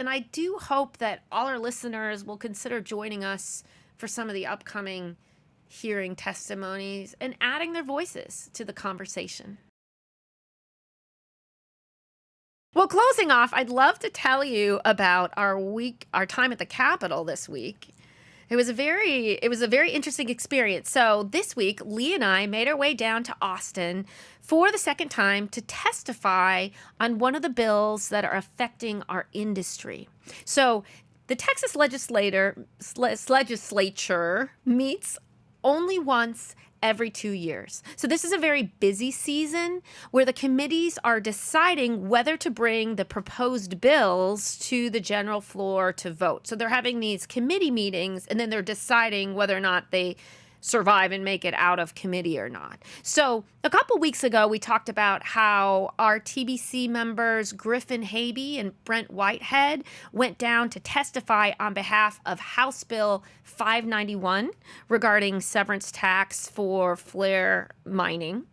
And I do hope that all our listeners will consider joining us for some of the upcoming hearing testimonies and adding their voices to the conversation. Well, closing off, I'd love to tell you about our time at the Capitol this week. It was a very interesting experience. So this week, Lee and I made our way down to Austin for the second time to testify on one of the bills that are affecting our industry. So the Texas legislature meets only once every 2 years. So this is a very busy season where the committees are deciding whether to bring the proposed bills to the general floor to vote. So they're having these committee meetings, and then they're deciding whether or not they survive and make it out of committee or not. So a couple weeks ago, we talked about how our TBC members Griffin Habe and Brent Whitehead went down to testify on behalf of House Bill 591 regarding severance tax for flare mining.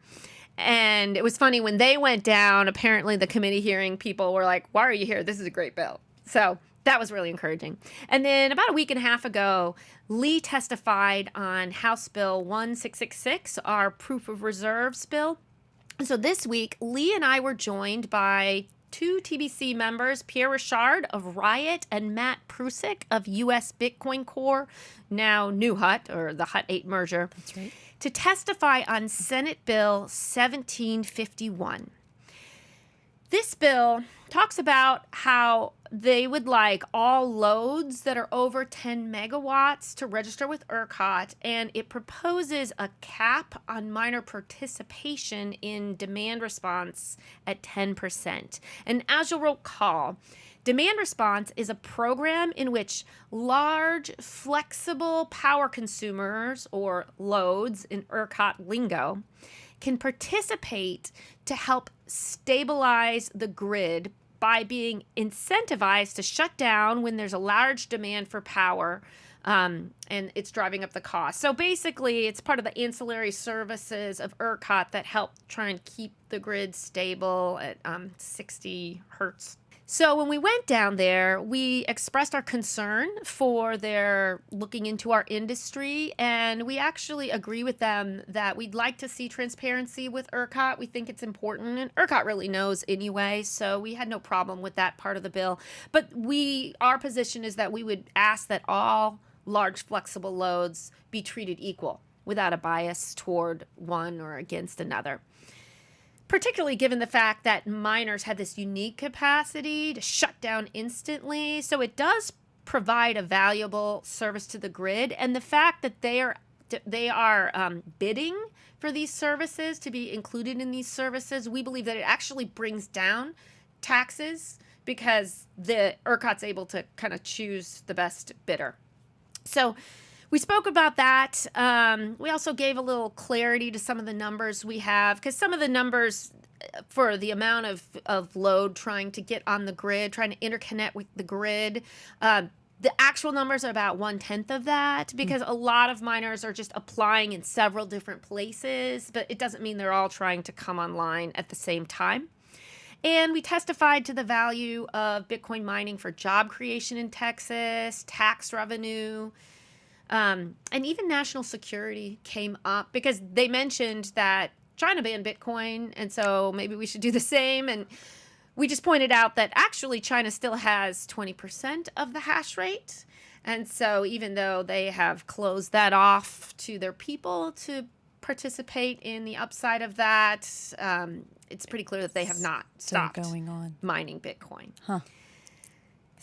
And it was funny, when they went down, apparently the committee hearing people were like, "Why are you here? This is a great bill." So that was really encouraging. And then about a week and a half ago, Lee testified on House Bill 1666, our proof of reserves bill. And so this week, Lee and I were joined by two TBC members, Pierre Richard of Riot and Matt Prusik of US Bitcoin Core, now New Hut, or the Hut 8 merger. That's right. To testify on Senate Bill 1751. This bill talks about how they would like all loads that are over 10 megawatts to register with ERCOT, and it proposes a cap on miner participation in demand response at 10%. And as you'll recall, demand response is a program in which large, flexible power consumers, or loads in ERCOT lingo, can participate to help stabilize the grid by being incentivized to shut down when there's a large demand for power, and it's driving up the cost. So basically, it's part of the ancillary services of ERCOT that help try and keep the grid stable at 60 hertz. So when we went down there, we expressed our concern for their looking into our industry, and we actually agree with them that we'd like to see transparency with ERCOT. We think it's important, and ERCOT really knows anyway, so we had no problem with that part of the bill. But our position is that we would ask that all large flexible loads be treated equal without a bias toward one or against another, particularly given the fact that miners have this unique capacity to shut down instantly. So it does provide a valuable service to the grid. And the fact that they are bidding for these services to be included in these services, we believe that it actually brings down taxes because the ERCOT's able to kind of choose the best bidder. So we spoke about that. We also gave a little clarity to some of the numbers we have, because some of the numbers for the amount of load trying to get on the grid, trying to interconnect with the grid, the actual numbers are about 1/10 of that, because a lot of miners are just applying in several different places, but it doesn't mean they're all trying to come online at the same time. And we testified to the value of Bitcoin mining for job creation in Texas, tax revenue, and even national security came up, because they mentioned that China banned Bitcoin, and so maybe we should do the same. And we just pointed out that actually China still has 20% of the hash rate. And so even though they have closed that off to their people to participate in the upside of that, it's pretty clear that they have not stopped mining Bitcoin. Huh.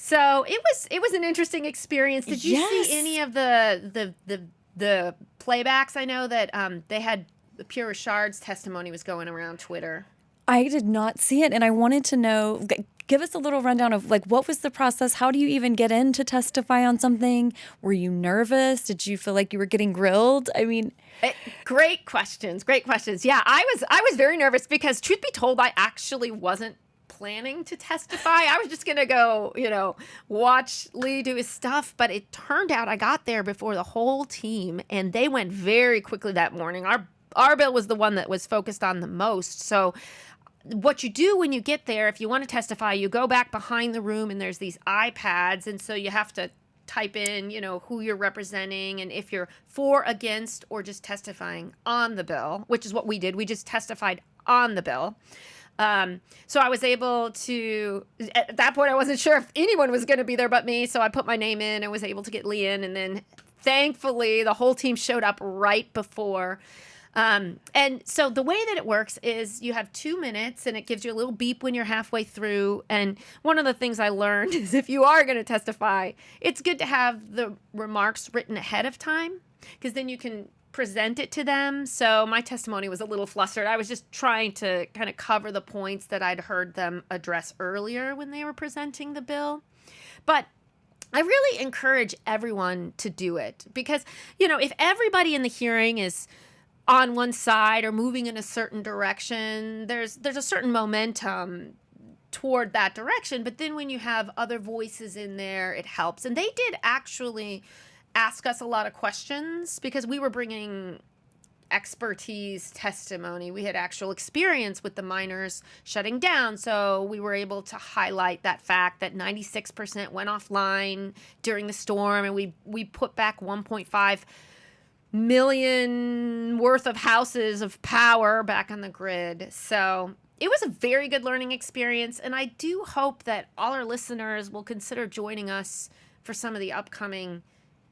So it was an interesting experience. Did you see any of the playbacks? I know that they had Pierre Richard's testimony was going around Twitter. I did not see it, and I wanted to know. Give us a little rundown of what was the process? How do you even get in to testify on something? Were you nervous? Did you feel like you were getting grilled? I mean, great questions. Yeah, I was very nervous because, truth be told, I actually wasn't planning to testify. I was just going to go, watch Lee do his stuff. But it turned out I got there before the whole team, and they went very quickly that morning. Our bill was the one that was focused on the most. So what you do when you get there, if you want to testify, you go back behind the room and there's these iPads. And so you have to type in, who you're representing and if you're for, against, or just testifying on the bill, which is what we did. We just testified on the bill. So I was able to, at that point, I wasn't sure if anyone was going to be there but me. So I put my name in and was able to get Lee in. And then thankfully, the whole team showed up right before. And so the way that it works is you have 2 minutes and it gives you a little beep when you're halfway through. And one of the things I learned is if you are going to testify, it's good to have the remarks written ahead of time because then you can present it to them. So my testimony was a little flustered. I was just trying to kind of cover the points that I'd heard them address earlier when they were presenting the bill. But I really encourage everyone to do it because, if everybody in the hearing is on one side or moving in a certain direction, there's a certain momentum toward that direction. But then when you have other voices in there, it helps. And they did actually ask us a lot of questions because we were bringing expertise testimony. We had actual experience with the miners shutting down. So we were able to highlight that fact that 96% went offline during the storm. And we put back 1.5 million worth of houses of power back on the grid. So it was a very good learning experience. And I do hope that all our listeners will consider joining us for some of the upcoming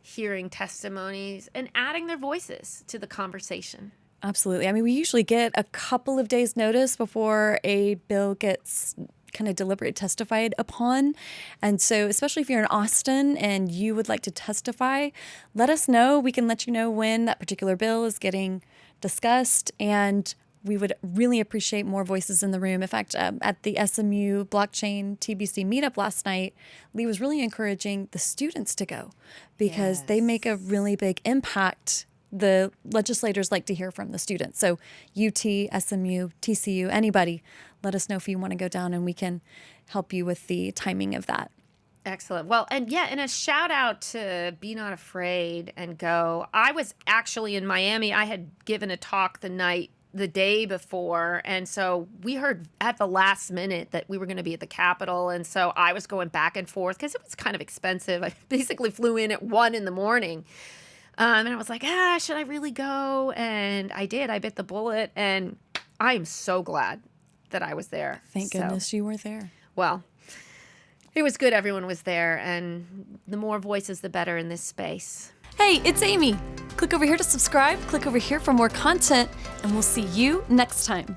hearing testimonies and adding their voices to the conversation. Absolutely. I mean, we usually get a couple of days notice before a bill gets kind of deliberate testified upon. And so especially if you're in Austin and you would like to testify, let us know. We can let you know when that particular bill is getting discussed. And we would really appreciate more voices in the room. In fact, at the SMU Blockchain TBC meetup last night, Lee was really encouraging the students to go because they make a really big impact. The legislators like to hear from the students. So UT, SMU, TCU, anybody, let us know if you want to go down and we can help you with the timing of that. Excellent. Well, and a shout out to Be Not Afraid and Go. I was actually in Miami. I had given a talk the day before. And so we heard at the last minute that we were going to be at the Capitol. And so I was going back and forth because it was kind of expensive. I basically flew in at 1 a.m. And I was like, should I really go? And I did. I bit the bullet. And I am so glad that I was there. Thank goodness you were there. Well, it was good everyone was there. And the more voices, the better in this space. Hey, it's Amy. Click over here to subscribe. Click over here for more content. And we'll see you next time.